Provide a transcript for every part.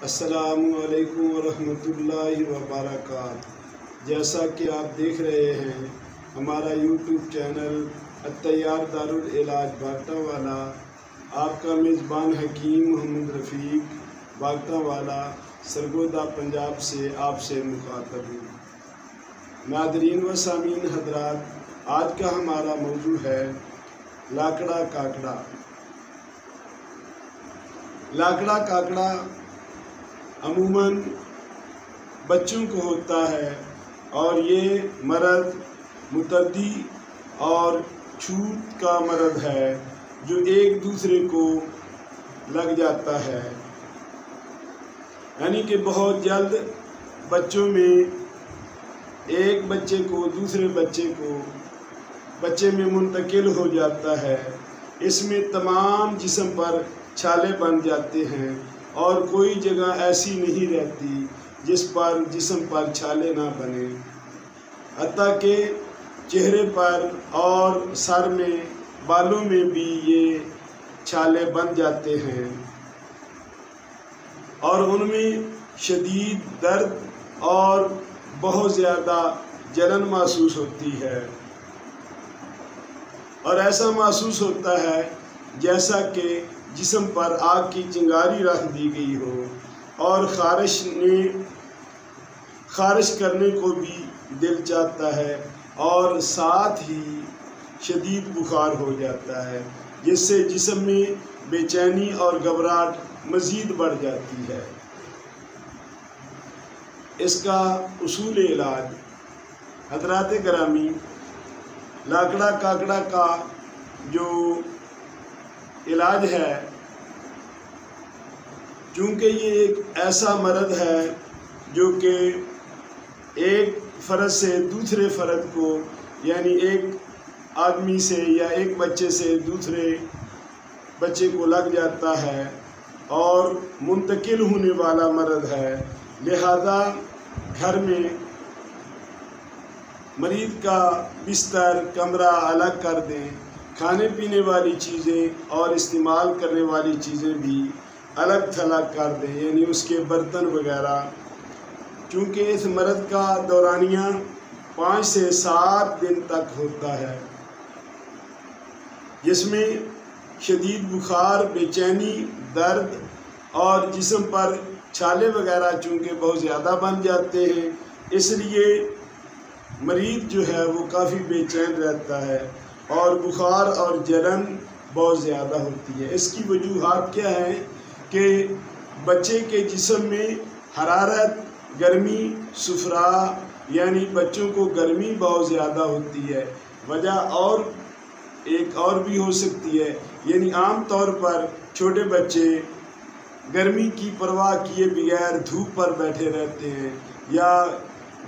السلام علیکم ورحمۃ اللہ وبرکاتہ۔ جیسا کہ آپ دیکھ رہے ہیں ہمارا یوٹیوب چینل الطیار دارالعلاج باغتہ والا، آپ کا میزبان حکیم محمد رفیق باغتہ والا سرگودا پنجاب سے آپ سے مخاطب ہوں۔ ناظرین و سامعین حضرات، آج کا ہمارا موضوع ہے لاکڑا کاکڑا۔ لاکڑا کاکڑا عموماً بچوں کو ہوتا ہے اور یہ مرض متعدی اور چھوت کا مرض ہے جو ایک دوسرے کو لگ جاتا ہے، یعنی کہ بہت جلد بچوں میں ایک بچے کو دوسرے بچے میں منتقل ہو جاتا ہے۔ اس میں تمام جسم پر چھالے بن جاتے ہیں اور کوئی جگہ ایسی نہیں رہتی جسم پر چھالے نہ بنے، حتیٰ کہ چہرے پر اور سر میں بالوں میں بھی یہ چھالے بن جاتے ہیں اور ان میں شدید درد اور بہت زیادہ جلن محسوس ہوتی ہے، اور ایسا محسوس ہوتا ہے جیسا کہ جسم پر آگ کی چنگاری رکھ دی گئی ہو، اور خارش کرنے کو بھی دل چاہتا ہے، اور ساتھ ہی شدید بخار ہو جاتا ہے، جس سے جسم میں بے چینی اور گھبراہٹ مزید بڑھ جاتی ہے۔ اس کا اصول علاج حضرات گرامی، لاکڑا کاکڑا کا جو علاج ہے، چونکہ یہ ایک ایسا مرض ہے جو کہ ایک فرد سے دوسرے فرد کو، یعنی ایک آدمی سے یا ایک بچے سے دوسرے بچے کو لگ جاتا ہے اور منتقل ہونے والا مرض ہے، لہذا گھر میں مریض کا بستر کمرہ الگ کر دیں، کھانے پینے والی چیزیں اور استعمال کرنے والی چیزیں بھی الگ تھلگ کر دیں، یعنی اس کے برتن وغیرہ، چونکہ اس مرض کا دورانیہ 5 سے 7 دن تک ہوتا ہے، جس میں شدید بخار، بے چینی، درد اور جسم پر چھالے وغیرہ چونکہ بہت زیادہ بن جاتے ہیں، اس لیے مریض جو ہے وہ کافی بے چین رہتا ہے اور بخار اور جلن بہت زیادہ ہوتی ہے۔ اس کی وجوہات کیا ہیں کہ بچے کے جسم میں حرارت، گرمی، سفرا، یعنی بچوں کو گرمی بہت زیادہ ہوتی ہے۔ وجہ ایک اور بھی ہو سکتی ہے، یعنی عام طور پر چھوٹے بچے گرمی کی پرواہ کیے بغیر دھوپ پر بیٹھے رہتے ہیں، یا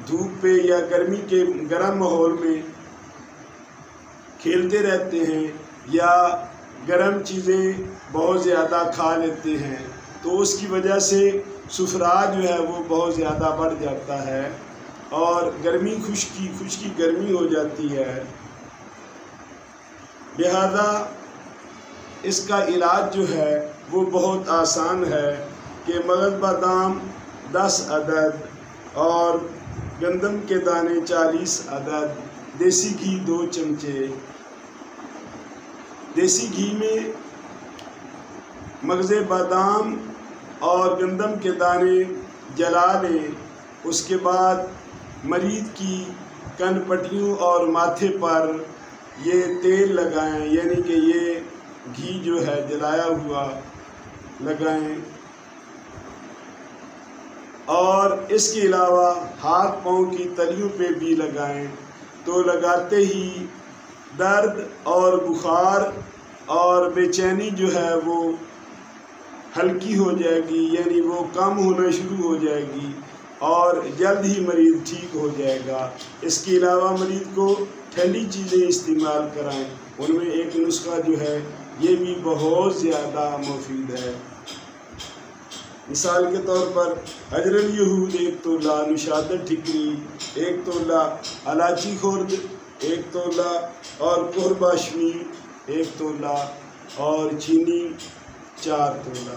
دھوپ پہ یا گرمی کے گرم ماحول میں کھیلتے رہتے ہیں، یا گرم چیزیں بہت زیادہ کھا لیتے ہیں، تو اس کی وجہ سے سفرا جو ہے وہ بہت زیادہ بڑھ جاتا ہے اور گرمی خشکی گرمی ہو جاتی ہے۔ لہذا اس کا علاج جو ہے وہ بہت آسان ہے کہ مغز بادام 10 عدد اور گندم کے دانے 40 عدد، دیسی گھی 2 چمچے، دیسی گھی میں مغز بادام اور گندم کے دانے جلا لیں، اس کے بعد مریض کی کن پٹیوں اور ماتھے پر یہ تیل لگائیں، یعنی کہ یہ گھی جو ہے جلایا ہوا لگائیں، اور اس کے علاوہ ہاتھ پاؤں کی تلیوں پہ بھی لگائیں، تو لگاتے ہی درد اور بخار اور بے چینی جو ہے وہ ہلکی ہو جائے گی، یعنی وہ کم ہونا شروع ہو جائے گی اور جلد ہی مریض ٹھیک ہو جائے گا۔ اس کے علاوہ مریض کو ٹھنڈی چیزیں استعمال کرائیں، ان میں ایک نسخہ جو ہے یہ بھی بہت زیادہ مفید ہے۔ مثال کے طور پر حجر الیہود 1 تولہ، نشادر ٹھکری 1 تولہ، الائچی خرد 1 تولہ، اور کہر باشمی 1 تولہ، اور چینی 4 تولہ۔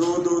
2-2,